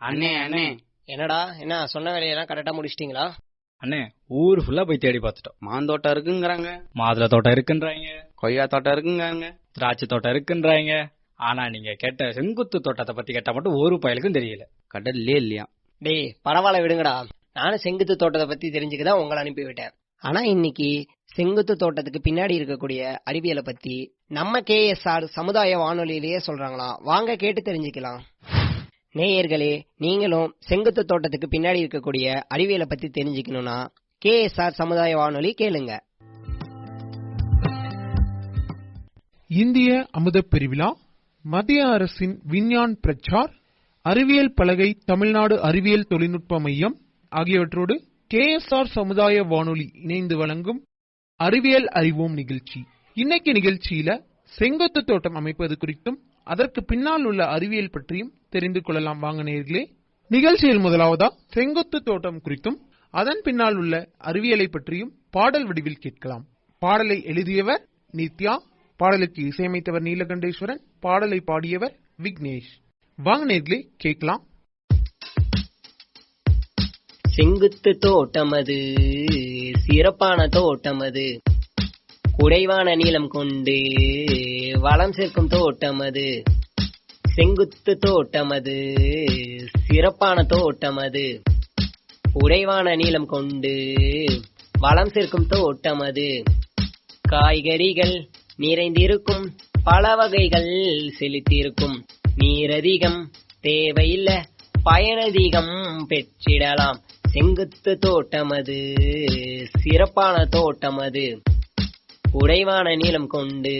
அண்ணே அண்ணே. என்னடா, என்ன சொன்ன வேலையெல்லாம் கரெக்டா முடிச்சிட்டீங்களா? அண்ணே, ஊர் ஃபுல்லா போய் தேடி பார்த்துட்டோம். மாந்தோட்டம் இருக்குங்கிறாங்க, மாதுளை தோட்டம் இருக்குன்றாங்க, கொய்யா தோட்டம் இருக்குங்கிறாங்க, திராட்சை தோட்டம் இருக்குன்றாங்க. ஆனா நீங்க கேட்ட செங்குத்து தோட்டத்தை பத்தி கேட்டா மட்டும் ஒரு பயலுக்கும் தெரியல. கடல்லே இல்லையா? டேய் பரவாயில்ல விடுங்கடா, நானும் செங்குத்து தோட்டத்தை பத்தி தெரிஞ்சுக்கதான் உங்களை அனுப்பி விட்டேன். ஆனா இன்னைக்கு செங்குத்து தோட்டத்துக்கு பின்னாடி இருக்கக்கூடிய அறிவியலை பத்தி நம்ம KSR சமுதாய வானொலியிலேயே சொல்றாங்களாம். வாங்க கேட்டு தெரிஞ்சுக்கலாம். நேயர்களே, நீங்களும் செங்குத்து தோட்டத்துக்கு பின்னாடி இருக்கக்கூடிய அறிவியலை பத்தி தெரிஞ்சுக்கணும்னா KSR சமுதாய வானொலி கேளுங்க. இந்திய அமுத பெருவிழா, மத்திய அரசின் விஞ்ஞான் பிரச்சார், அறிவியல் பலகை, தமிழ்நாடு அறிவியல் தொழில்நுட்ப மையம் ஆகியவற்றோடு KSR சமுதாய வானொலி இணைந்து வழங்கும் அறிவியல் அறிவோம் நிகழ்ச்சி. இன்னைக்கு நிகழ்ச்சியில செங்குத்து தோட்டம் அமைப்பது குறித்தும் அதற்கு பின்னால் உள்ள அறிவியல் பற்றியும் தெரிந்து கொள்ளலாம். வாங்க நேயர்களே, நிகழ்ச்சியில் முதலாவதா செங்குத்து தோட்டம் குறித்தும் அதன் பின்னால் உள்ள அறிவியலை பற்றியும் பாடல் வடிவில் கேட்கலாம். பாடலை எழுதியவர் நித்யா, பாடலுக்கு இசையமைத்தவர் நீலகண்டேஸ்வரன், பாடலை பாடியவர் விக்னேஷ். வாங்க நேயர்களே கேட்கலாம். செங்குத்து தோட்டம் அது சிறப்பான தோட்டம் அது, குறைவான நீளம் கொண்டு வளம் சேர்க்கும் தோட்டம் அது. செங்குத்து தோட்டம் அது சிறப்பான தோட்டம் அது, குறைவான நீளம் கொண்டு வளம் சேர்க்கும் தோட்டம் அது. காய்கறிகள் நிறைந்திருக்கும், பல வகைகள் செலுத்தியிருக்கும், நீரதிகம் தேவையில்லை, பயனதிகம் பெற்றிடலாம். செங்குத்து தோட்டம் அது சிறப்பான தோட்டம் அது, குறைவான நீளம் கொண்டு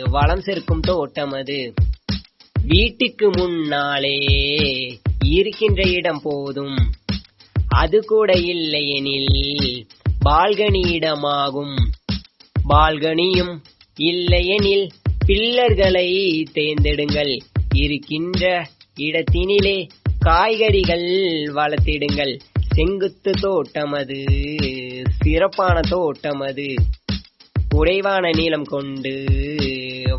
வளம் சேர்க்கும் தோட்டம் அது. வீட்டுக்கு முன்னாலே இருக்கின்ற இடம் போதும், அது கூட இல்லையெனில் பால்கனி இடமாகும். பால்கனியும் இல்லையெனில் பில்லர்களை தேர்ந்தெடுங்கள். இருக்கின்ற இடத்தினிலே காய்கறிகள் வளர்த்திடுங்கள். செங்குத்து தோட்டம் அது சிறப்பான தோட்டம் அது, குறைவான நீளம் கொண்டு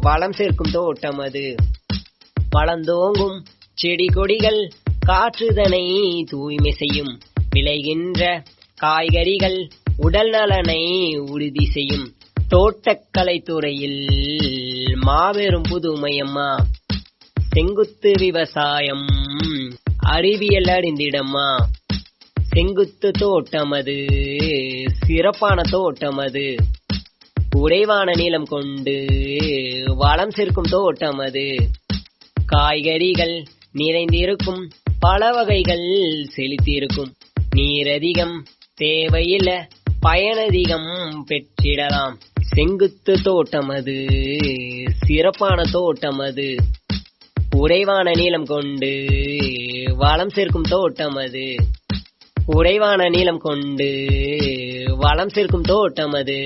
வளம் சேர்க்கும் தோட்டம் அது. வளர்ந்தோங்கும் செடி கொடிகள் காற்றுதனை தூய்மை செய்யும். விளைகின்ற காய்கறிகள் உடல் நலனை உறுதி செய்யும். தோட்டக்கலை துறையில் மாபெரும் புதுமையம்மா, செங்குத்து விவசாயம் அறிவியல் அறிந்திடம்மா. செங்குத்து தோட்டம் அது சிறப்பான தோட்டம் அது, குறைவான நீளம் கொண்டு வளம் சேர்க்கும் தோட்டம் அது. காய்கறிகள் நிறைந்திருக்கும், பல வகைகள் செலுத்தியிருக்கும், நீரதிகம் தேவையில்லை, பயனதிகம் பெற்றிடலாம். செங்குத்து தோட்டம் அது சிறப்பான தோட்டம் அது, குறைவான நீளம் கொண்டு வளம் சேர்க்கும் தோட்டம் அது. குறைவான நீளம் கொண்டு வளம் சேர்க்கும் தோட்டம் அது.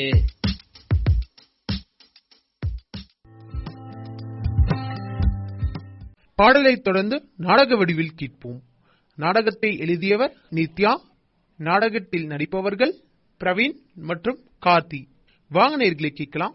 பாடலை தொடர்ந்து நாடக வடிவில் கேட்போம். நாடகத்தை எழுதியவர் நித்யா, நாடகத்தில் நடிப்பவர்கள் பிரவீன் மற்றும் கார்த்தி. வாங்க நேயர்களே கேட்கலாம்.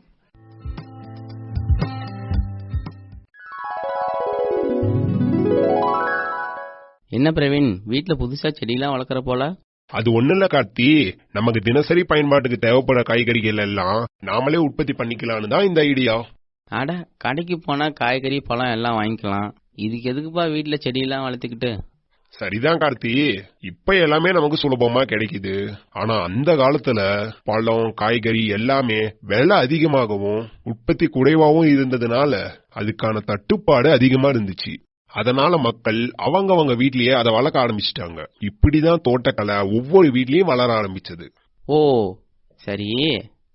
என்ன பிரவீன், வீட்டுல புதுசா செடியெல்லாம் வளர்க்கற போல? அது ஒண்ணு இல்ல கார்த்தி, நமக்கு தினசரி பயன்பாட்டுக்கு தேவைப்படுற காய்கறிகள் எல்லாம் நாமளே உற்பத்தி பண்ணிக்கலாம்னு தான் இந்த ஐடியா. அட, கடைக்கு போனா காய்கறி பழம் எல்லாம் வாங்கிக்கலாம், இதுக்கு எதுக்குப்பா வீட்டுல செடியெல்லாம் வளர்த்துக்கிட்டு? சரிதான் கார்த்தி, இப்ப எல்லாமே நமக்கு சுலபமா கிடைக்குது. ஆனா அந்த காலத்துல பழம் காய்கறி எல்லாமே விலை அதிகமாகவும் உற்பத்தி குறைவாகவும் இருந்ததுனால அதுக்கான தட்டுப்பாடு அதிகமா இருந்துச்சு. அதனால மக்கள் அவங்க வீட்லயே அதை வளர்க்க ஆரம்பிச்சிட்டாங்க. இப்படிதான் தோட்டக்கலை ஒவ்வொரு வீட்லயும் வளர ஆரம்பிச்சது. ஓ சரி,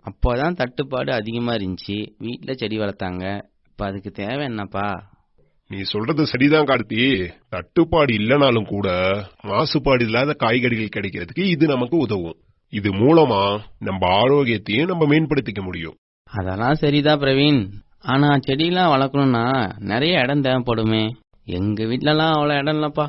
அப்போதான் தட்டுப்பாடு அதிகமா இருந்துச்சு, வீட்டுல செடி வளர்த்தாங்க. இப்ப அதுக்கு தேவை என்னப்பா? நீ சொல்றது சரிதான் கார்த்தி, தட்டுப்பாடு இல்லனாலும் கூட மாசுபாடு இல்லாத காய்கறிகள் கிடைக்கிறதுக்கு இது நமக்கு உதவும். இது மூலமா நம்ம ஆரோக்கியத்தையும் நம்ம மேம்படுத்திக்க முடியும். அதெல்லாம் சரிதான் பிரவீன், ஆனா செடியெல்லாம் வளர்க்கணும்னா நிறைய இடம் தேவைப்படுமே. எங்க வீட்டுலலாம் அவ்வளவு இடம் இல்லப்பா,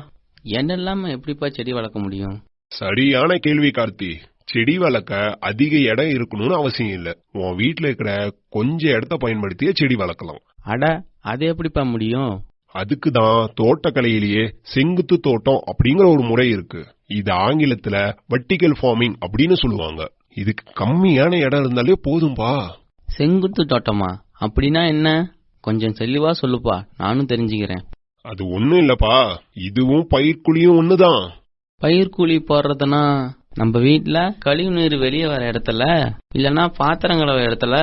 இடம் இல்லாம எப்படிப்பா செடி வளர்க்க முடியும்? சரியான கேள்வி கார்த்தி. செடி வளர்க்க அதிக இடம் இருக்கணும்னு அவசியம் இல்ல. உன் வீட்டுல இருக்கிற கொஞ்ச இடத்த பயன்படுத்திய செடி வளர்க்கலாம். அட, அது எப்படிப்பா முடியும்? அதுக்கு தான் தோட்டக்கலையிலேயே செங்குத்து தோட்டம் அப்படிங்கிற ஒரு முறை இருக்கு. இது ஆங்கிலத்துல வெர்டிகல் ஃபார்மிங் அப்படின்னு சொல்லுவாங்க. இதுக்கு கம்மியான இடம் இருந்தாலே போதும்பா. செங்குத்து தோட்டமா? அப்படின்னா என்ன? கொஞ்சம் தெளிவா சொல்லுப்பா, நானும் தெரிஞ்சுக்கிறேன். அது ஒண்ணும் இல்லப்பா, இதுவும் பயிர்க்குழியும் ஒண்ணுதான். பயிர்கூலி போடுறதுனா நம்ம வீட்டுல கழிவு நீர் வெளியே வர இடத்துல, இல்லனா பாத்திரம் கழுவ இடத்துல,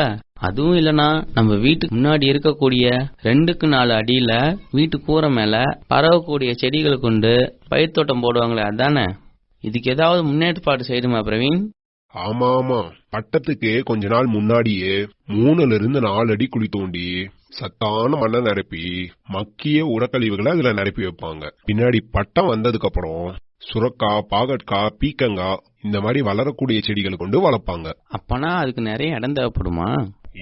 அதுவும் இல்லனா நம்ம வீட்டுக்கு முன்னாடி இருக்கக்கூடிய 2க்கு 4 அடியில வீட்டு கூரை மேல பரவக்கூடிய செடிகளை கொண்டு பயிர் தோட்டம் போடுவாங்களே, அதானே? இதுக்கு ஏதாவது முன்னேற்பாடு செய்யணுமா பிரவீன்? ஆமா ஆமா, பட்டத்துக்கு கொஞ்ச நாள் முன்னாடியே 3ல இருந்து 4 அடி குழி தோண்டி சத்தான மண்ணை நிரப்பி மக்கிய உரக்கழிவுகளை அதுல நிரப்பி வைப்பாங்க. பின்னாடி பட்டம் வந்ததுக்கு அப்புறம் சுரக்காய், பாகற்காய், பீக்கங்காய் இந்த மாதிரி வளரக்கூடிய செடிகளை கொண்டு வளர்ப்பாங்க. அப்பனா அதுக்கு நிறைய இடம் தேவைப்படுமா?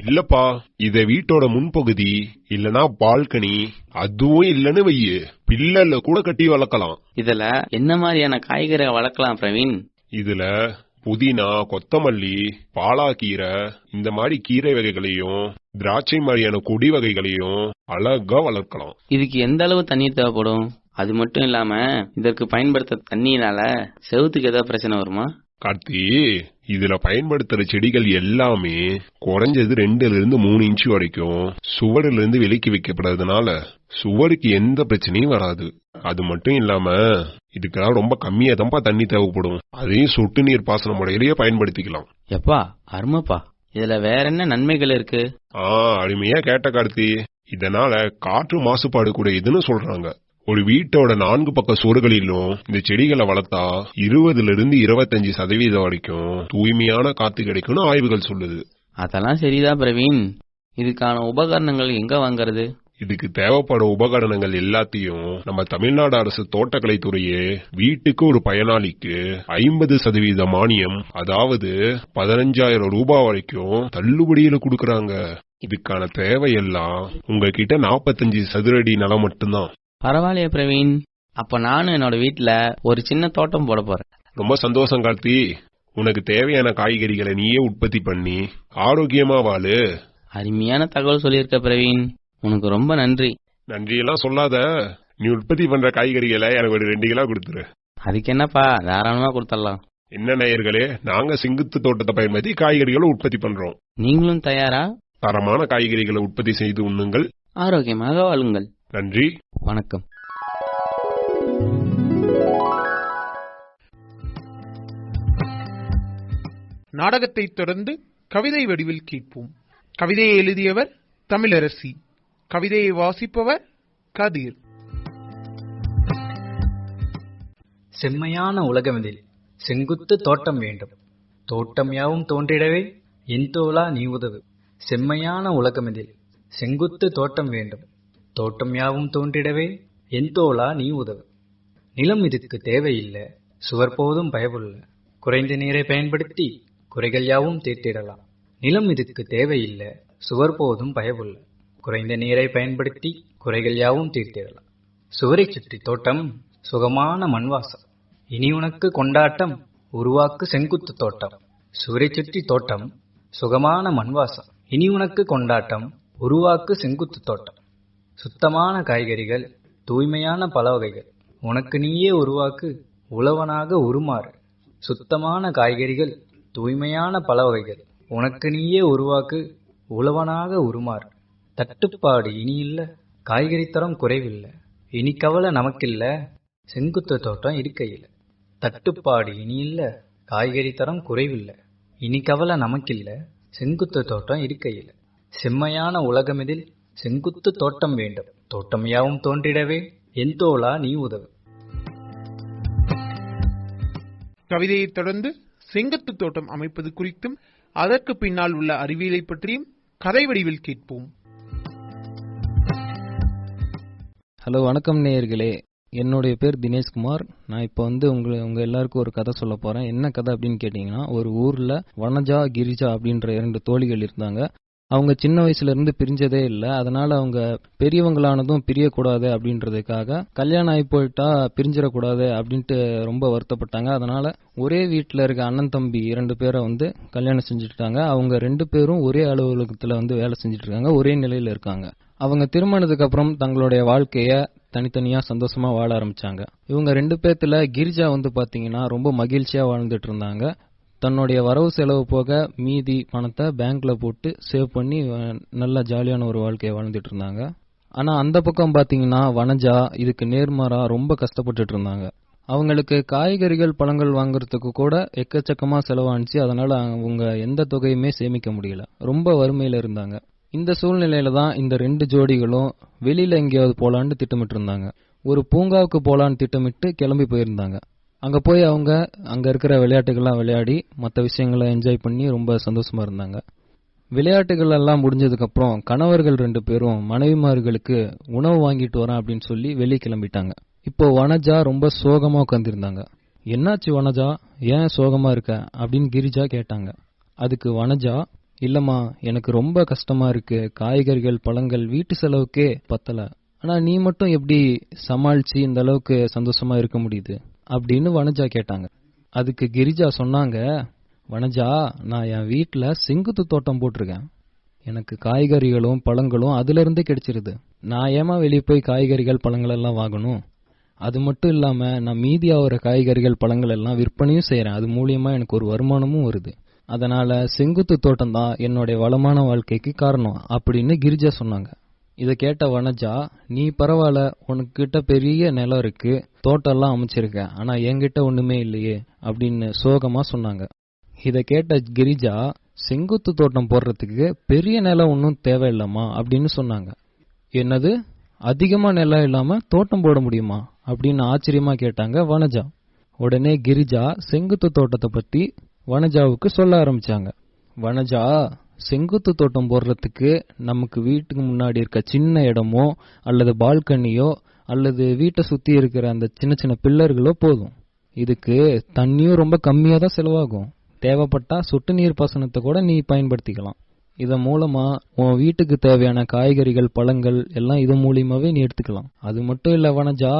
இல்லப்பா, இத வீட்டோட முன்பகுதி இல்லனா பால்கனி, அதுவும் இல்லன்னு வையு, பில்லல்ல கூட கட்டி வளர்க்கலாம். இதுல என்ன மாதிரியான காய்கறி வளர்க்கலாம் பிரவீன்? இதுல புதினா, கொத்தமல்லி, பாலாக்கீரை இந்த மாதிரி கீரை வகைகளையும் திராட்சை மாதிரியான கொடி வகைகளையும் அழகா வளர்க்கலாம். இதுக்கு எந்த அளவு தண்ணீர் தேவைப்படும்? அது மட்டும் இல்லாம இதற்கு பயன்படுத்த தண்ணியினால செவுத்துக்கு ஏதாவது பிரச்சனை வருமா? கார்த்தி, இதுல பயன்படுத்துற செடிகள் எல்லாமே குறைஞ்சது 2ல இருந்து 3 இன்ச்சு வரைக்கும் சுவரிலிருந்து இருந்து விலக்கி வைக்கப்படுறதுனால சுவருக்கு எந்த பிரச்சனையும் வராது. அது மட்டும் இல்லாம இதுக்கெல்லாம் ரொம்ப கம்மியா தான்ப்பா தண்ணி தேவைப்படும். அதையும் சொட்டு நீர் பாசன முறையிலேயே பயன்படுத்திக்கலாம். எப்பா அருமைப்பா, இதுல வேற என்ன நன்மைகள் இருக்கு? அருமையா கேட்ட கார்த்தி. இதனால காற்று மாசுபாடு குறையுதுன்னு சொல்றாங்க. ஒரு வீட்டோட 4 பக்க சுவர்களிலும் இந்த செடிகளை வளர்த்தா 20ல இருந்து 25% வரைக்கும் தூய்மையான காத்து கிடைக்கும்னு ஆய்வுகள் சொல்லுது. அதெல்லாம் சரிதான் பிரவீன். இதுக்கான உபகரணங்கள் எங்க வாங்குறது? இதுக்கு தேவைப்படும் உபகரணங்கள் எல்லாத்தையும் நம்ம தமிழ்நாடு அரசு தோட்டக்கலைத்துறையே வீட்டுக்கு ஒரு பயனாளிக்கு 50% மானியம், அதாவது 15,000 ரூபாய் வரைக்கும் தள்ளுபடியில கொடுக்கறாங்க. இதுக்கான தேவையெல்லாம் உங்ககிட்ட 45 சதுரடி நிலம் மட்டும்தான். பரவாயில்லையே பிரவீன், அப்ப நானும் என்னோட வீட்டுல ஒரு சின்ன தோட்டம் போட போறேன். ரொம்ப சந்தோஷம் கார்த்தி. உனக்கு தேவையான காய்கறிகளை நீயே உற்பத்தி பண்ணி ஆரோக்கியமா வாழு. அருமையான தகவல் சொல்லியிருக்க பிரவீன், உனக்கு ரொம்ப நன்றி. நன்றியெல்லாம் சொல்லாத, நீ உற்பத்தி பண்ற காய்கறிகளை எனக்கு ஒரு 2 கிலோ கொடுத்துரு. அதுக்கு என்னப்பா, தாராளமா கொடுத்துடலாம். என்ன நேயர்களே, நாங்க செங்குத்து தோட்டத்தை பயன்படுத்தி காய்கறிகளை உற்பத்தி பண்றோம். நீங்களும் தயாரா? தரமான காய்கறிகளை உற்பத்தி செய்து உண்ணுங்கள், ஆரோக்கியமாக வாழுங்கள். நன்றி, வணக்கம். நாடகத்தை தொடர்ந்து கவிதை வடிவில் கேட்போம். கவிதையை எழுதியவர் தமிழரசி. கவிதையை வாசிப்பவர் கதிர். செம்மையான உலகமெதில் செங்குத்து தோட்டம் வேண்டும், தோட்டம் யாவும் தோன்றிடவே என் தோளா நீ உதவு. செம்மையான உலகமெதில் செங்குத்து தோட்டம் வேண்டும், தோட்டம் யாவும் தோன்றிடவே என் தோளா நீ உதவு. நிலம் இதுக்கு தேவையில்லை, சுவர் போதும் பயவுள்ள, குறைந்த நீரை பயன்படுத்தி குறைகள் யாவும் தீர்த்திடலாம். நிலம் இதுக்கு தேவையில்லை, சுவர் போதும் பயவுள்ள, குறைந்த நீரை பயன்படுத்தி குறைகள் யாவும் தீர்த்திடலாம். சுவரை சுற்றி தோட்டம், சுகமான மண்வாசம், இனி உனக்கு கொண்டாட்டம், உருவாக்கு செங்குத்து தோட்டம். சுவரை சுற்றி தோட்டம், சுகமான மண்வாசம், இனி உனக்கு கொண்டாட்டம், உருவாக்கு செங்குத்து தோட்டம். சுத்தமான காய்கறிகள், தூய்மையான பல வகைகள், உனக்கு நீயே உருவாக்கு, உழவனாக உருமாறு. சுத்தமான காய்கறிகள், தூய்மையான பல வகைகள், உனக்கு நீயே உருவாக்கு, உழவனாக உருமாறு. தட்டுப்பாடு இனி இல்ல, காய்கறி தரம் குறைவில்லை, இனி கவலை நமக்கில்ல, செங்குத்து தோட்டம் இருக்கையில். தட்டுப்பாடு இனி இல்ல, காய்கறி தரம் குறைவில்லை, இனி கவலை நமக்கில்ல, செங்குத்து தோட்டம் இருக்கையில். செம்மையான உலகமெதில் செங்குத்து தோட்டம் வேண்டும், தோட்டம் யாவும் தோன்றிடவே என் தோளா நீ உதவு. கவிதையை தொடர்ந்து செங்குத்து தோட்டம் அமைப்பது குறித்தும் அதற்கு பின்னால் உள்ள அறிவியலை பற்றியும் கதை வடிவில் கேட்போம். ஹலோ, வணக்கம் நேயர்களே. என்னுடைய பேர் தினேஷ்குமார். நான் இப்போ உங்க எல்லாருக்கும் ஒரு கதை சொல்ல போறேன். என்ன கதை அப்படின்னு கேட்டீங்கன்னா, ஒரு ஊர்ல வனஜா, கிரிஜா அப்படின்ற 2 தோழிகள் இருந்தாங்க. அவங்க சின்ன வயசுல இருந்து பிரிஞ்சதே இல்லை. அதனால அவங்க பெரியவங்களானதும் பிரியக்கூடாது அப்படின்றதுக்காக கல்யாணம் ஆகி போயிட்டா பிரிஞ்சிடக்கூடாது அப்படின்ட்டு ரொம்ப வருத்தப்பட்டாங்க. அதனால ஒரே வீட்டில் இருக்க அண்ணன் தம்பி 2 பேரை கல்யாணம் செஞ்சுட்டாங்க. அவங்க 2 பேரும் ஒரே அலுவலகத்துல வேலை செஞ்சுட்டு இருக்காங்க, ஒரே நிலையில இருக்காங்க. அவங்க திருமணத்துக்கு அப்புறம் தங்களுடைய வாழ்க்கைய தனித்தனியா சந்தோஷமா வாழ ஆரம்பிச்சாங்க. இவங்க 2 பேத்துல கிரிஜா பாத்தீங்கன்னா ரொம்ப மகிழ்ச்சியா வாழ்ந்துட்டு இருந்தாங்க. தன்னுடைய வரவு செலவு போக மீதி பணத்தை பேங்க்ல போட்டு சேவ் பண்ணி நல்ல ஜாலியான ஒரு வாழ்க்கையை வாழ்ந்துட்டு இருந்தாங்க. ஆனா அந்த பக்கம் பாத்தீங்கன்னா வனஜா இதுக்கு நேர்மாறா ரொம்ப கஷ்டப்பட்டுட்டு இருந்தாங்க. அவங்களுக்கு காய்கறிகள் பழங்கள் வாங்குறதுக்கு கூட எக்கச்சக்கமா செலவானுச்சு. அதனால அவங்க எந்த தொகையுமே சேமிக்க முடியல. ரொம்ப வறுமையில இருந்தாங்க. இந்த சூழ்நிலையில தான் இந்த 2 ஜோடிகளும் வெளியில எங்கேயாவது போலான்னு திட்டமிட்டு இருந்தாங்க. ஒரு பூங்காவுக்கு போலான்னு திட்டமிட்டு கிளம்பி போயிருந்தாங்க. அங்க போய் அவங்க அங்க இருக்கிற விளையாட்டுகள்லாம் விளையாடி மற்ற விஷயங்களை என்ஜாய் பண்ணி ரொம்ப சந்தோஷமா இருந்தாங்க. விளையாட்டுகள் எல்லாம் முடிஞ்சதுக்கு அப்புறம் கணவர்கள் 2 பேரும் மனைவிமார்களுக்கு உணவு வாங்கிட்டு வரேன் அப்படின்னு சொல்லி வெளியே கிளம்பிட்டாங்க. இப்போ வனஜா ரொம்ப சோகமா உட்கார்ந்திருந்தாங்க. என்னாச்சு வனஜா, ஏன் சோகமா இருக்க அப்படின்னு கிரிஜா கேட்டாங்க. அதுக்கு வனஜா, இல்லம்மா எனக்கு ரொம்ப கஷ்டமா இருக்கு, காய்கறிகள் பழங்கள் வீட்டு செலவுக்கே பத்தல, ஆனா நீ மட்டும் எப்படி சமாளிச்சு இந்த அளவுக்கு சந்தோஷமா இருக்க முடியுது அப்படின்னு வனஜா கேட்டாங்க. அதுக்கு கிரிஜா சொன்னாங்க, வனஜா நான் என் வீட்டுல செங்குத்து தோட்டம் போட்டிருக்கேன். எனக்கு காய்கறிகளும் பழங்களும் அதுல இருந்தே கிடைச்சிருது. நான் ஏமா வெளியே போய் காய்கறிகள் பழங்கள் எல்லாம் வாங்கணும்? அது மட்டும் இல்லாம நான் மீதி ஆகிற காய்கறிகள் பழங்கள் எல்லாம் விற்பனையும் செய்யறேன். அது மூலியமா எனக்கு ஒரு வருமானமும் வருது. அதனால செங்குத்து தோட்டம் தான் என்னுடைய வளமான வாழ்க்கைக்கு காரணம் அப்படின்னு கிரிஜா சொன்னாங்க. இதை கேட்ட வனஜா, நீ பரவாயில்ல, உனக்கிட்ட பெரிய நிலம் இருக்கு, தோட்டம் எல்லாம் அமைச்சிருக்க, ஆனா என்கிட்ட ஒண்ணுமே இல்லையே அப்படின்னு சோகமா சொன்னாங்க. இதை கேட்ட கிரிஜா, செங்குத்து தோட்டம் போடுறதுக்கு பெரிய நிலம் ஒன்னும் தேவையில்லம்மா அப்படின்னு சொன்னாங்க. என்னது, அதிகமா நிலம் இல்லாம தோட்டம் போட முடியுமா அப்படின்னு ஆச்சரியமா கேட்டாங்க வனஜா. உடனே கிரிஜா செங்குத்து தோட்டத்தை பத்தி வனஜாவுக்கு சொல்ல ஆரம்பிச்சாங்க. வனஜா, செங்குத்து தோட்டம் போடுறதுக்கு நமக்கு வீட்டுக்கு முன்னாடி இருக்க சின்ன இடமோ அல்லது பால்கனியோ அல்லது வீட்டை சுத்தி இருக்கிற அந்த சின்ன சின்ன பில்லர்களோ போதும். இதுக்கு தண்ணியும் ரொம்ப கம்மியா தான் செலவாகும். தேவைப்பட்டா சொட்டு நீர் பாசனத்தை கூட நீ பயன்படுத்திக்கலாம். இதன் மூலமா உன் வீட்டுக்கு தேவையான காய்கறிகள் பழங்கள் எல்லாம் இது மூலியமாவே நீ எடுத்துக்கலாம். அது மட்டும் இல்ல வனஜா,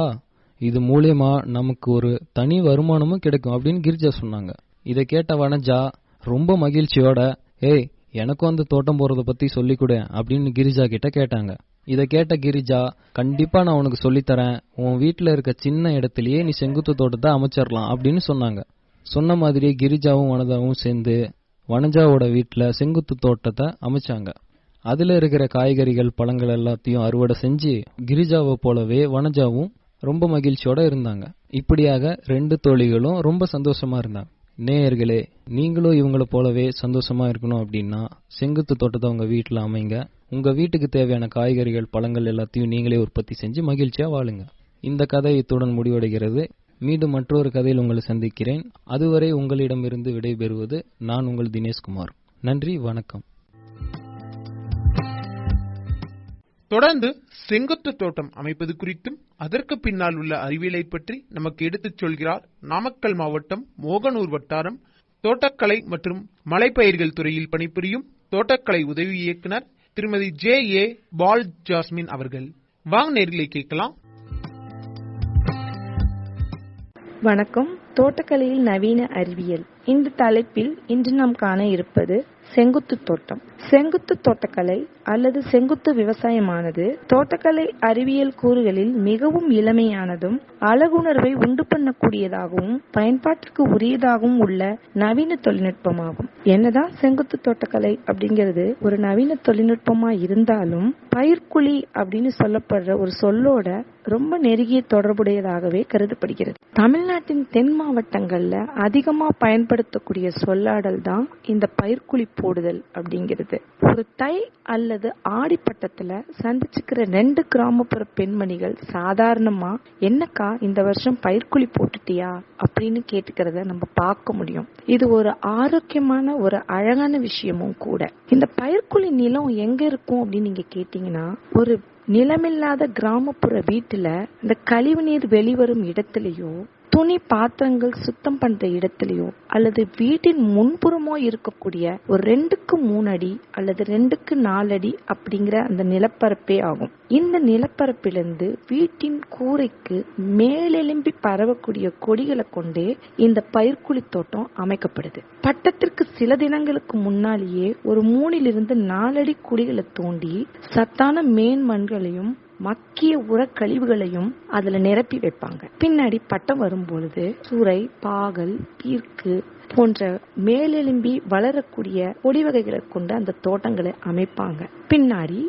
இது மூலியமா நமக்கு ஒரு தனி வருமானமும் கிடைக்கும் அப்படின்னு கிரிஜா சொன்னாங்க. இதை கேட்ட வனஜா ரொம்ப மகிழ்ச்சியோட, ஏய் எனக்கும் அந்த தோட்டம் போறத பத்தி சொல்லிக் கொடு அப்படின்னு கிரிஜா கிட்ட கேட்டாங்க. இதை கேட்ட கிரிஜா, கண்டிப்பா நான் உனக்கு சொல்லித்தரேன், உன் வீட்டுல இருக்க சின்ன இடத்திலேயே நீ செங்குத்து தோட்டத்தை அமைச்சிடலாம் அப்படின்னு சொன்னாங்க. சொன்ன மாதிரியே கிரிஜாவும் வனஜாவும் சேர்ந்து வனஜாவோட வீட்டுல செங்குத்து தோட்டத்தை அமைச்சாங்க. அதுல இருக்கிற காய்கறிகள் பழங்கள் எல்லாத்தையும் அறுவடை செஞ்சு கிரிஜாவை போலவே வனஜாவும் ரொம்ப மகிழ்ச்சியோட இருந்தாங்க. இப்படியாக 2 தோழிகளும் ரொம்ப சந்தோஷமா இருந்தாங்க. நேயர்களே, நீங்களும் இவங்களை போலவே சந்தோஷமா இருக்கணும் அப்படின்னா செங்குத்து தோட்டத்தை உங்க வீட்டுல அமைங்க. உங்க வீட்டுக்கு தேவையான காய்கறிகள் பழங்கள் எல்லாத்தையும் நீங்களே உற்பத்தி செஞ்சு மகிழ்ச்சியா வாழுங்க. இந்த கதை இத்துடன் முடிவடைகிறது. மீண்டும் மற்றொரு கதையில் உங்களை சந்திக்கிறேன். அதுவரை உங்களிடமிருந்து விடைபெறுவது நான் உங்கள் தினேஷ்குமார். நன்றி, வணக்கம். தொடர்ந்து செங்குத்து தோட்டம் அமைப்பது குறித்தும் அதற்கு பின்னால் உள்ள அறிவியலை பற்றி நமக்கு எடுத்துச் சொல்கிறார் நாமக்கல் மாவட்டம் மோகனூர் வட்டாரம் தோட்டக்கலை மற்றும் மலைப்பயிர்கள் துறையில் பணிபுரியும் தோட்டக்கலை உதவி இயக்குனர் திருமதி J.A. பால் ஜாஸ்மின் அவர்கள். வாங்க நேர்களை கேட்கலாம். வணக்கம். தோட்டக்கலையில் நவீன அறிவியல் இந்த தலைப்பில் இன்று நாம் காண இருப்பது செங்குத்து தோட்டம். செங்குத்து தோட்டக்கலை அல்லது செங்குத்து விவசாயமானது தோட்டக்கலை அறிவியல் கூறுகளில் மிகவும் இளமையானதும் அழகுணர்வை உண்டு பண்ணக்கூடியதாகவும் பயன்பாட்டிற்கு உரியதாகவும் உள்ள நவீன தொழில்நுட்பமாகும். என்னதான் செங்குத்து தோட்டக்கலை அப்படிங்கிறது ஒரு நவீன தொழில்நுட்பமா இருந்தாலும் பயிர்க்குழி அப்படின்னு சொல்லப்படுற ஒரு சொல்லோட ரொம்ப நெருங்கிய தொடர்புடையதாகவே கருதப்படுகிறது. தமிழ்நாட்டின் தென் மாவட்டங்கள்ல அதிகமா பயன்படுத்தக்கூடிய சொல்லாடல் தான் இந்த பயிர்க்குழி போடுதல் அப்படிங்கிறது. ஒரு தை அல்லது ஆடிப்பட்டத்துல சந்திச்சுக்கிற 2 கிராமப்புற பெண்மணிகள் சாதாரணமா, என்னக்கா இந்த வருஷம் பயிர்க்குழி போட்டுட்டியா அப்படின்னு கேட்டுக்கிறத நம்ம பார்க்க முடியும். இது ஒரு ஆரோக்கியமான ஒரு அழகான விஷயமும் கூட. இந்த பயிர்க்குழி நிலம் எங்க இருக்கும் அப்படின்னு நீங்க கேட்டீங்கன்னா, ஒரு நிலமில்லாத கிராமப்புற வீட்டுல இந்த கழிவுநீர் வெளிவரும் இடத்திலேயோ துணி பாத்திரங்கள் சுத்தம் பண்ற இடத்துலயோ அல்லது வீட்டின் முன்புறமோ இருக்கக்கூடிய ஒரு 2க்கு 3 அடி அல்லது 2க்கு 4 அடி அப்படிங்கிற அந்த நிலப்பரப்பே ஆகும். இந்த நிலப்பரப்பிலிருந்து வீட்டின் கூரைக்கு மேலெலும்பி பரவக்கூடிய கொடிகளை கொண்டே இந்த பயிர்க்குழி தோட்டம் அமைக்கப்படுது. பட்டத்திற்கு சில தினங்களுக்கு முன்னாலேயே ஒரு 3லிருந்து 4 அடி குழிகளை தோண்டி சத்தான மேன் மண்களையும் மக்கிய உர கழிவுகளையும் அதுல நிரப்பி வைப்பாங்க. பின்னாடி பட்டம் வரும்பொழுது சூறை, பாகல், பீர்க்கு போன்ற மேலெலும்பி வளரக்கூடிய கொடி வகைகளை கொண்டு அந்த தோட்டங்களை அமைப்பாங்க. பின்னாடி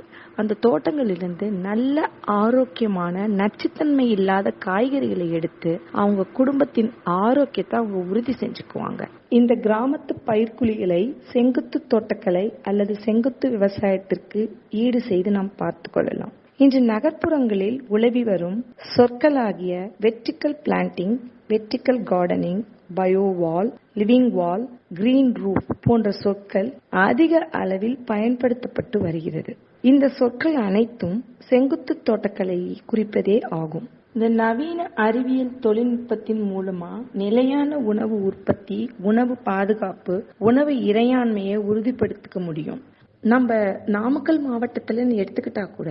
அந்த தோட்டங்களிலிருந்து நல்ல ஆரோக்கியமான நச்சுத்தன்மை இல்லாத காய்கறிகளை எடுத்து அவங்க குடும்பத்தின் ஆரோக்கியத்தை அவங்க உறுதி செஞ்சுக்குவாங்க. இந்த கிராமத்து பயிர்க்குழிகளை செங்குத்து தோட்டக்கலை அல்லது செங்குத்து விவசாயத்திற்கு ஈடு செய்து நாம் பார்த்து கொள்ளலாம். இன்று நகர்ப்புறங்களில் உலவி வரும் சொற்களாகிய vertical planting, vertical gardening, bio wall, living wall, green roof போன்ற சொற்கள் அதிக அளவில் பயன்படுத்தப்பட்டு வருகிறது. இந்த சொற்கள் அனைத்தும் செங்குத்து தோட்டக்கலையை குறிப்பதே ஆகும். இந்த நவீன அறிவியல் தொழில்நுட்பத்தின் மூலமா நிலையான உணவு உற்பத்தி, உணவு பாதுகாப்பு, உணவு இறையாண்மையை உறுதிப்படுத்திக்க முடியும். நம்ம நாமக்கல் மாவட்டத்துல எடுத்துக்கிட்டா கூட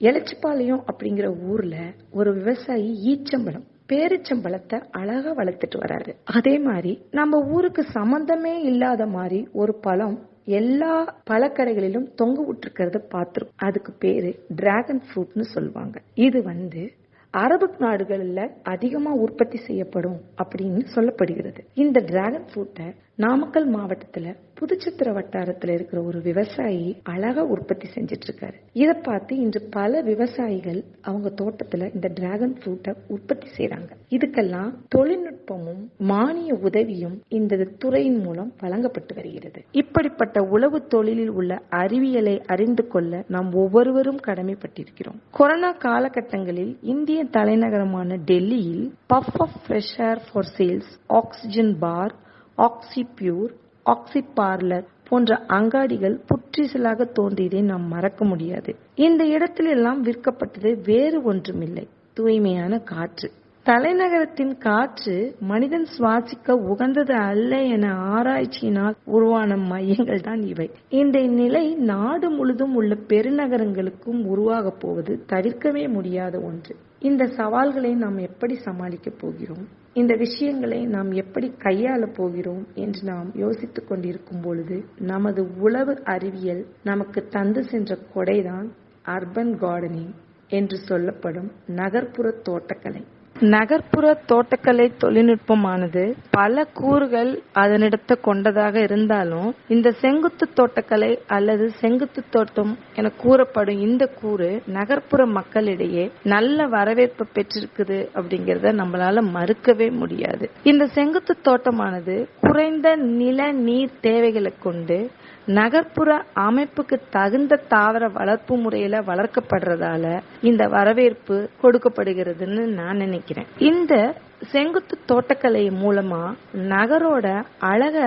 எலச்சிபாளையம் அப்படிங்கிற ஊர்ல ஒரு விவசாயி ஈச்சம்பழம், பேரிச்சம்பழத்தை அழகா வளர்த்துட்டு வராரு. அதே மாதிரி நம்ம ஊருக்கு சம்பந்தமே இல்லாத மாதிரி ஒரு பழம் எல்லா பழக்கடைகளிலும் தொங்க விட்டுருக்கிறத பார்த்திருக்கோம். அதுக்கு பேரு டிராகன் ஃப்ரூட்னு சொல்லுவாங்க. இது அரபு நாடுகள்ல அதிகமா உற்பத்தி செய்யப்படும் அப்படின்னு சொல்லப்படுகிறது. இந்த டிராகன் ஃப்ரூட்டை நாமக்கல் மாவட்டத்துல புதுச்சத்திர வட்டாரத்துல இருக்கிற ஒரு விவசாயி அழகா உற்பத்தி செஞ்சிட்டு இருக்காரு. இதை பார்த்து இன்று பல விவசாயிகள் அவங்க தோட்டத்துல இந்த டிராகன் ஃப்ரூட்டை உற்பத்தி செய்யறாங்க. இதுக்கெல்லாம் தொழில்நுட்பமும் மானிய உதவியும் இந்த துறையின் மூலம் வழங்கப்பட்டு வருகிறது. இப்படிப்பட்ட உழவு தொழிலில் உள்ள அறிவியலை அறிந்து கொள்ள நாம் ஒவ்வொருவரும் கடமைப்பட்டிருக்கிறோம். கொரோனா காலகட்டங்களில் இந்திய தலைநகரமான டெல்லியில் puff of fresh air for sales, oxygen bar, Oxypure, oxy parlour போன்ற அங்காடிகள் புற்றிசலாக தோன்றியதை நாம் மறக்க முடியாது. இந்த இடத்தில் எல்லாம் விற்கப்பட்டது வேறு ஒன்றுமில்லை, தூய்மையான காற்று. தலைநகரத்தின் காற்று மனிதன் சுவாசிக்க உகந்தது அல்ல என ஆராய்ச்சியினால் உருவான மையங்கள் தான் இவை. இந்த நிலை நாடு முழுதும் உள்ள பெருநகரங்களுக்கும் உருவாக போவது தவிர்க்கவே முடியாத ஒன்று. இந்த சவால்களை நாம் எப்படி சமாளிக்க போகிறோம், இந்த விஷயங்களை நாம் எப்படி கையாள போகிறோம் என்று நாம் யோசித்துக் கொண்டிருக்கும் பொழுது நமது உழவு அறிவியல் நமக்கு தந்து சென்ற கொடைதான் அர்பன் கார்டனிங் என்று சொல்லப்படும் நகர்ப்புற தோட்டக்கலை. நகர்ப்புற தோட்டக்கலை தொழில்நுட்பமானது பல கூறுகள் அதனிடத்தை கொண்டதாக இருந்தாலும் இந்த செங்குத்து தோட்டக்கலை அல்லது செங்குத்து தோட்டம் என கூறப்படும் இந்த கூறு நகர்ப்புற மக்களிடையே நல்ல வரவேற்பு பெற்றிருக்குது அப்படிங்கறத நம்மளால மறுக்கவே முடியாது. இந்த செங்குத்து தோட்டமானது குறைந்த நில நீர் தேவைகளை கொண்டு நகர்ப்புற அமைப்புக்கு தகுந்த தாவர வளர்ப்பு முறையில வளர்க்கப்படுறதால இந்த வரவேற்பு கொடுக்கப்படுகிறதுன்னு நான் நினைக்கிறேன். இந்த செங்குத்து தோட்டக்கலை மூலமா நகரோட அழக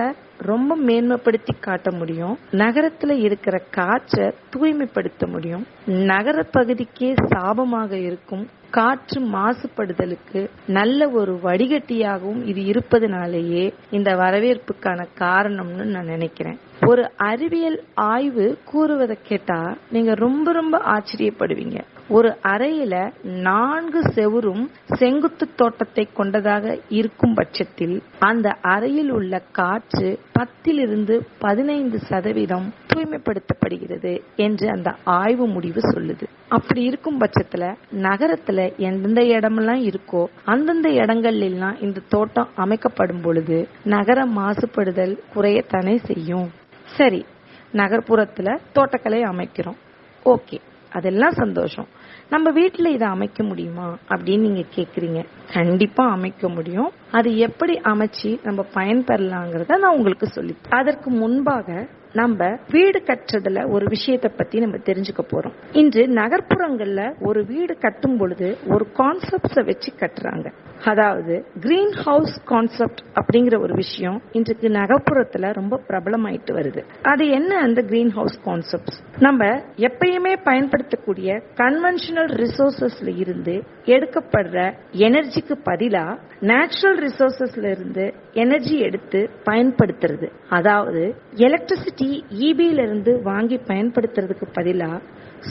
ரொம்ப மேன்மைப்படுத்தி காட்ட முடியும். நகரத்துல இருக்கிற காற்றை தூய்மைப்படுத்த முடியும். நகர பகுதிக்கே சாபமாக இருக்கும் காற்று மாசுபடுதலுக்கு நல்ல ஒரு வடிகட்டியாகவும் இது இருப்பதனாலேயே இந்த வரவேற்புக்கான காரணம்னு நான் நினைக்கிறேன். ஒரு அறிவியல் ஆய்வு கூறுவதை கேட்டா நீங்க ரொம்ப ரொம்ப ஆச்சரியப்படுவீங்க. ஒரு அறையில 4 செவுரும் செங்குத்து தோட்டத்தை கொண்டதாக இருக்கும் பட்சத்தில் அந்த அறையில் உள்ள காற்று 10லிருந்து 15% தூய்மைப்படுத்தப்படுகிறது என்று அந்த ஆய்வு முடிவு சொல்லுது. அப்படி இருக்கும் பட்சத்துல நகரத்துல எந்தெந்த இடமெல்லாம் இருக்கோ அந்தந்த இடங்கள்ல எல்லாம் இந்த தோட்டம் அமைக்கப்படும் பொழுது நகர மாசுபடுதல் குறையத்தானே செய்யும். சரி, நகர்ப்புறத்துல தோட்டக்கலை அமைக்கிறோம், ஓகே, அதெல்லாம் சந்தோஷம். நம்ம வீட்டுல இதை அமைக்க முடியுமா அப்படின்னு நீங்க கேக்குறீங்க. கண்டிப்பா அமைக்க முடியும். அது எப்படி அமைச்சு நம்ம பயன்பெறலாங்கிறத நான் உங்களுக்கு சொல்லி, அதற்கு முன்பாக நம்ம வீடு கட்டுறதுல ஒரு விஷயத்தை பத்தி நம்ம தெரிஞ்சுக்க போறோம். இன்று நகர்ப்புறங்கள்ல ஒரு வீடு கட்டும் பொழுது ஒரு கான்செப்ட்ஸை வச்சு கட்டுறாங்க. அதாவது கிரீன் ஹவுஸ் கான்செப்ட் அப்படிங்கிற ஒரு விஷயம் இன்றைக்கு நகர்ப்புறத்துல ரொம்ப பிரபலமாயிட்டு வருது. அது என்ன அந்த கிரீன் ஹவுஸ் கான்செப்ட்? நம்ம எப்பயுமே பயன்படுத்தக்கூடிய கன்வென்ஷனல் ரிசோர்சஸ்ல இருந்து எடுக்கப்படுற எனர்ஜிக்கு பதிலா நேச்சுரல் ரிசோர்சஸ்ல இருந்து எனர்ஜி எடுத்து பயன்படுத்துறது. அதாவது எலக்ட்ரிசிட்டி ஈபில இருந்து வாங்கி பயன்படுத்துறதுக்கு பதிலா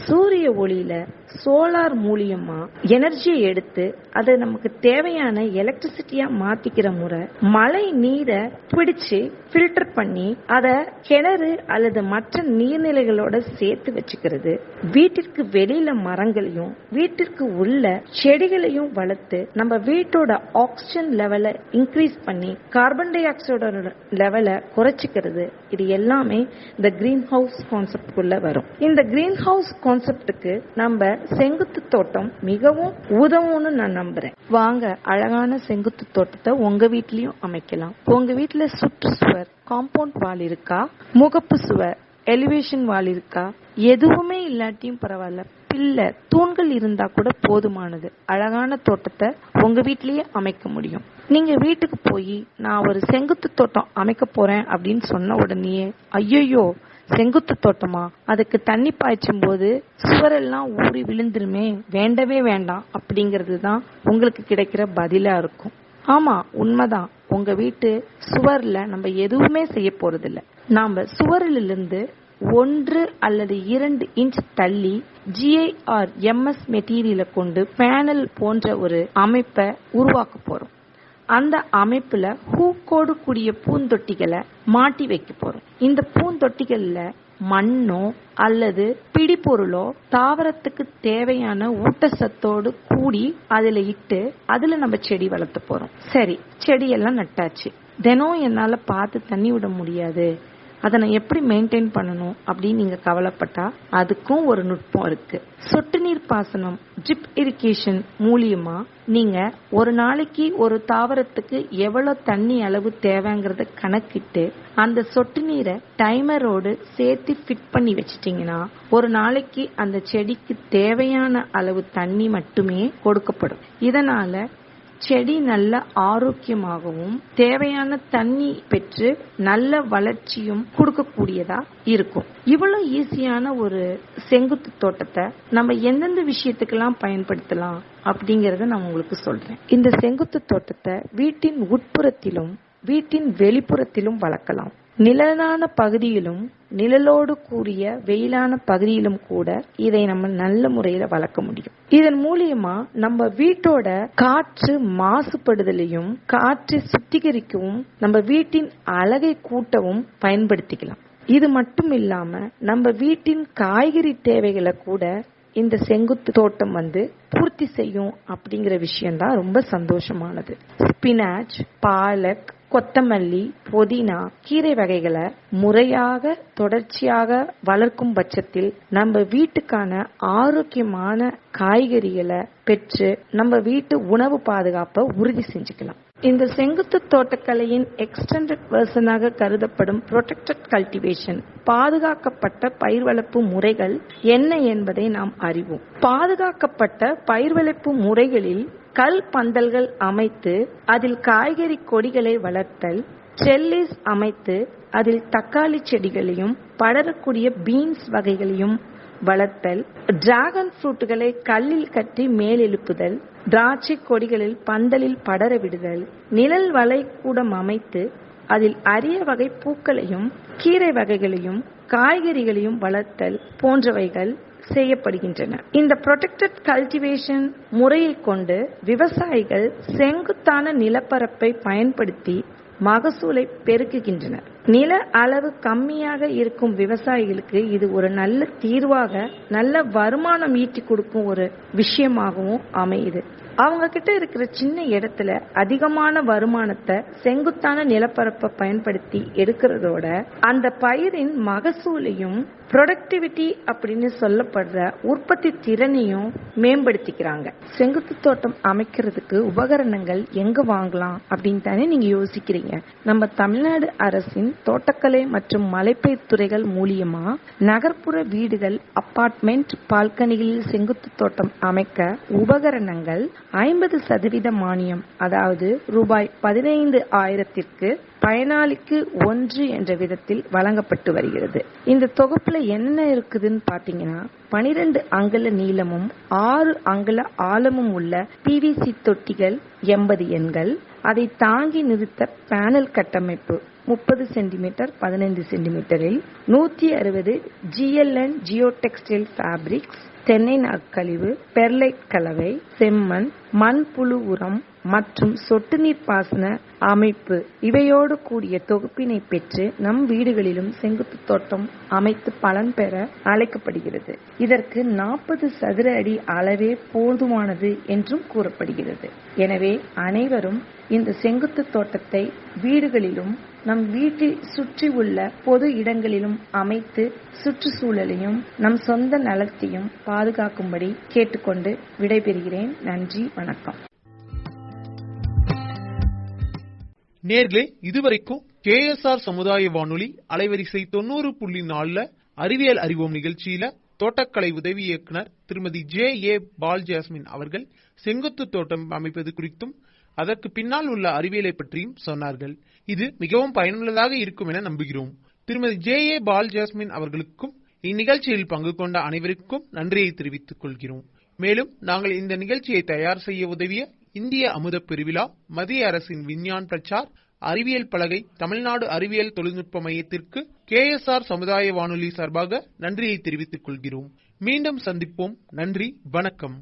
சூரிய ஒளியில சோலார் மூலியமா எனர்ஜியை எடுத்து அதை நமக்கு தேவையான எலக்ட்ரிசிட்டியா மாத்திக்கிற முறை. மழை நீரை பிடிச்சு ஃபில்டர் பண்ணி அதை கிணறு அல்லது மற்ற நீர்நிலைகளோட சேர்த்து வச்சுக்கிறது. வீட்டிற்கு வெளியில மரங்களையும் வீட்டிற்கு உள்ள செடிகளையும் வளர்த்து நம்ம வீட்டோட ஆக்சிஜன் லெவலை இன்க்ரீஸ் பண்ணி கார்பன் டை ஆக்சைடோட லெவலை குறைச்சிக்கிறது. இது எல்லாமே இந்த கிரீன் ஹவுஸ் கான்செப்டுக்குள்ள வரும். இந்த கிரீன் ஹவுஸ் கான்செப்டுக்கு நம்ம செங்குத்து தோட்டம் மிகவும் உதவும்னு நான் நம்புறேன். வாங்க அழகான செங்குத்து தோட்டத்தை உங்க வீட்லயும் அமைக்கலாம். உங்க வீட்டுல சுற்றுச்சுவர் காம்பவுண்ட் வால் இருக்கா, முகப்பு சுவர் எலிவேஷன் வால் இருக்கா, எதுவுமே இல்லாட்டியும் பரவாயில்ல, பில்லர் தூண்கள் இருந்தா கூட போதுமானது. அழகான தோட்டத்தை உங்க வீட்லயே அமைக்க முடியும். நீங்க வீட்டுக்கு போய் நான் ஒரு செங்குத்து தோட்டம் அமைக்க போறேன் அப்படின்னு சொன்ன உடனே ஐயோ செங்குத்து தோட்டமா, அதுக்கு தண்ணி பாய்ச்சும் போது சுவரெல்லாம் ஊறி விழுந்துருமே, வேண்டவே வேண்டாம் அப்படிங்கிறது தான் உங்களுக்கு கிடைக்கிற பதிலா இருக்கும். ஆமா உண்மைதான். உங்க வீட்டு சுவர்ல நம்ம எதுவுமே செய்ய போறது இல்ல. நாம சுவரிலிருந்து 1 அல்லது 2 இன்ச் தள்ளி GIR MS மெட்டீரியலை கொண்டு பேனல் போன்ற ஒரு அமைப்பை உருவாக்க போறோம். அந்த அமைப்புல ஹூக்கோடு கூடிய பூந்தொட்டிகளை மாட்டி வைக்க போறோம். இந்த பூந்தொட்டிகள்ல மண்ணோ அல்லது பிடிபொருளோ தாவரத்துக்கு தேவையான ஊட்டச்சத்தோடு கூடி அதுல இட்டு அதுல நம்ம செடி வளர்த்து போறோம். சரி, செடியெல்லாம் நட்டாச்சு. தினம் என்னால பார்த்து தண்ணி விட முடியாது, அதை நான் எப்படி மெயின்டைன் பண்ணணும் அப்படின்னு நீங்க கவலைப்பட்டா அதுக்கும் ஒரு நுட்பம் இருக்கு. சொட்டு நீர் பாசனம் ட்ரிப் இரிகேஷன் மூலியமா நீங்க ஒரு நாளைக்கு ஒரு தாவரத்துக்கு எவ்வளவு தண்ணி அளவு தேவைங்கிறத கணக்கிட்டு அந்த சொட்டு நீரை டைமரோடு சேர்த்து ஃபிட் பண்ணி வச்சிட்டீங்கன்னா ஒரு நாளைக்கு அந்த செடிக்கு தேவையான அளவு தண்ணி மட்டுமே கொடுக்கப்படும். இதனால செடி நல்ல ஆரோக்கியமாகவும் தேவையான தண்ணி பெற்று நல்ல வளர்ச்சியும் கொடுக்கக்கூடியதா இருக்கும். இவ்வளவு ஈஸியான ஒரு செங்குத்து தோட்டத்தை நம்ம எந்தெந்த விஷயத்துக்கெல்லாம் பயன்படுத்தலாம் அப்படிங்கறத நான் உங்களுக்கு சொல்றேன். இந்த செங்குத்து தோட்டத்தை வீட்டின் உட்புறத்திலும் வீட்டின் வெளிப்புறத்திலும் வளர்க்கலாம். நிழலான பகுதியிலும் நிழலோடு கூடிய வெயிலான பகுதியிலும் கூட இதை நம்ம நல்ல முறையில வளர்க்க முடியும். இதன் மூலியமா நம்ம வீட்டோட காற்று மாசுபடுதலையும் காற்றை சுத்திகரிக்கவும் நம்ம வீட்டின் அழகை கூட்டவும் பயன்படுத்திக்கலாம். இது மட்டும் இல்லாம நம்ம வீட்டின் காய்கறி தேவைகளை கூட இந்த செங்குத்து தோட்டம் பூர்த்தி செய்யும் அப்படிங்கிற விஷயம் தான் ரொம்ப சந்தோஷமானது. ஸ்பினாச், பாலக், கொத்தமல்லி, புதினா, கீரை வகைகளை முறையாக தொடர்ச்சியாக வளர்க்கும் பட்சத்தில் நம்ம வீட்டுக்கான ஆரோக்கியமான காய்கறிகளை பெற்று நம்ம வீட்டு உணவு பாதுகாப்பை உறுதி செஞ்சுக்கலாம். இந்த செங்குத்து தோட்டக்கலையின் எக்ஸ்டெண்டட் வெர்ஷனாக கருதப்படும் புரொடெக்டட் கல்டிவேஷன் பாதுகாக்கப்பட்ட பயிர் வளர்ப்பு முறைகள் என்ன என்பதை நாம் அறிவோம். பாதுகாக்கப்பட்ட பயிர் வளர்ப்பு முறைகளில் கல் பந்தல்கள் அமைத்து அதில் காய்கறி கொடிகளை வளர்த்தல், ட்ரெல்லிஸ் அமைத்து அதில் தக்காளி செடிகளையும் படரக்கூடிய பீன்ஸ் வகைகளையும் வளர்த்தல், டிராகன் ஃப்ரூட்டுகளை கல்லில் கட்டி மேலெழுப்புதல், திராட்சை கொடிகளில் பந்தலில் படர விடுதல், நிழல் வளைக்கூடம் அமைத்து அதில் அரிய வகை பூக்களையும் கீரை வகைகளையும் காய்கறிகளையும் வளர்த்தல் போன்றவைகள் செய்யப்படுகின்றன. இந்த புரொடெக்டட் கல்டிவேஷன் முறையை கொண்டு விவசாயிகள் செங்குத்தான நிலப்பரப்பை பயன்படுத்தி மகசூலை பெருக்குகின்றனர். நில அளவு கம்மியாக இருக்கும் விவசாயிகளுக்கு இது ஒரு நல்ல தீர்வாக நல்ல வருமானம் ஈட்டி கொடுக்கும் ஒரு விஷயமாகவும் அமையுது. அவங்க கிட்ட இருக்கிற சின்ன இடத்துல அதிகமான வருமானத்தை செங்குத்தான நிலப்பரப்பை பயன்படுத்தி எடுக்கிறதோட அந்த பயிரின் மகசூலையும் ப்ரொடக்டிவிட்டி அப்படின்னு சொல்லப்படுற உற்பத்தி திறனையும் மேம்படுத்திக்கிறாங்க. செங்குத்து தோட்டம் அமைக்கிறதுக்கு உபகரணங்கள் எங்க வாங்கலாம் அப்படின்னு தானே நீங்க யோசிக்கிறீங்க. நம்ம தமிழ்நாடு அரசின் தோட்டக்கலை மற்றும் மலைப்பயிர் துறைகள் மூலியமா நகர்ப்புற வீடுகள், அபார்ட்மெண்ட், பால்கனிகளில் செங்குத்து தோட்டம் அமைக்க உபகரணங்கள் 50% மானியம், அதாவது ரூபாய் 15,000ற்கு பயனாளிக்கு 1 என்ற விதத்தில் வழங்கப்பட்டு வருகிறது. இந்த தொகுப்புல என்ன இருக்குதுன்னு பாத்தீங்கன்னா, 12 அங்குல நீளமும் 6 அங்குல ஆழமும் உள்ள PVC தொட்டிகள் 80 எண்கள், அதை தாங்கி நிறுத்த பேனல் கட்டமைப்பு 30 சென்டிமீட்டர் 15 சென்டிமீட்டரில் 160 GLN ஜியோடெக்ஸ்டைல் ஃபேப்ரிக்ஸ், தென்னை நார்க்கழிவு, பெர்லைட் கலவை, செம்மண், மண்புழு உரம் மற்றும் சொட்டு நீர் பாசன அமைப்பு இவையோடு கூடிய தொகுப்பினை பெற்று நம் வீடுகளிலும் செங்குத்து தோட்டம் அமைத்து பலன் பெற அழைக்கப்படுகிறது. இதற்கு 40 சதுர அடி அளவே போதுமானது என்றும் கூறப்படுகிறது. எனவே அனைவரும் இந்த செங்குத்து தோட்டத்தை வீடுகளிலும் நம் வீட்டை சுற்றி உள்ள பொது இடங்களிலும் அமைத்து சுற்றுச்சூழலையும் நம் சொந்த நலத்தையும் பாதுகாக்கும்படி கேட்டுக்கொண்டு விடைபெறுகிறேன். நன்றி, வணக்கம். நேர்களே, இதுவரைக்கும் KSR சமுதாய வானொலி அலைவரிசை 90.4 அறிவியல் அறிவோம் நிகழ்ச்சியில தோட்டக்கலை உதவி இயக்குனர் திருமதி JA பால் ஜாஸ்மின் அவர்கள் செங்குத்து தோட்டம் அமைப்பது குறித்தும் அதற்கு பின்னால் உள்ள அறிவியலை பற்றியும் சொன்னார்கள். இது மிகவும் பயனுள்ளதாக இருக்கும் என நம்புகிறோம். திருமதி JA பால் ஜாஸ்மின் அவர்களுக்கும் இந்நிகழ்ச்சியில் பங்கு கொண்ட அனைவருக்கும் நன்றியை தெரிவித்துக் கொள்கிறோம். மேலும் நாங்கள் இந்த நிகழ்ச்சியை தயார் செய்ய உதவிய இந்திய அமுத பெருவிழா, மத்திய அரசின் விஞ்ஞான் பிரச்சார், அறிவியல் பலகை, தமிழ்நாடு அறிவியல் தொழில்நுட்ப மையத்திற்கு KSR சமுதாய வானொலி சார்பாக நன்றியை தெரிவித்துக் கொள்கிறோம். மீண்டும் சந்திப்போம். நன்றி, வணக்கம்.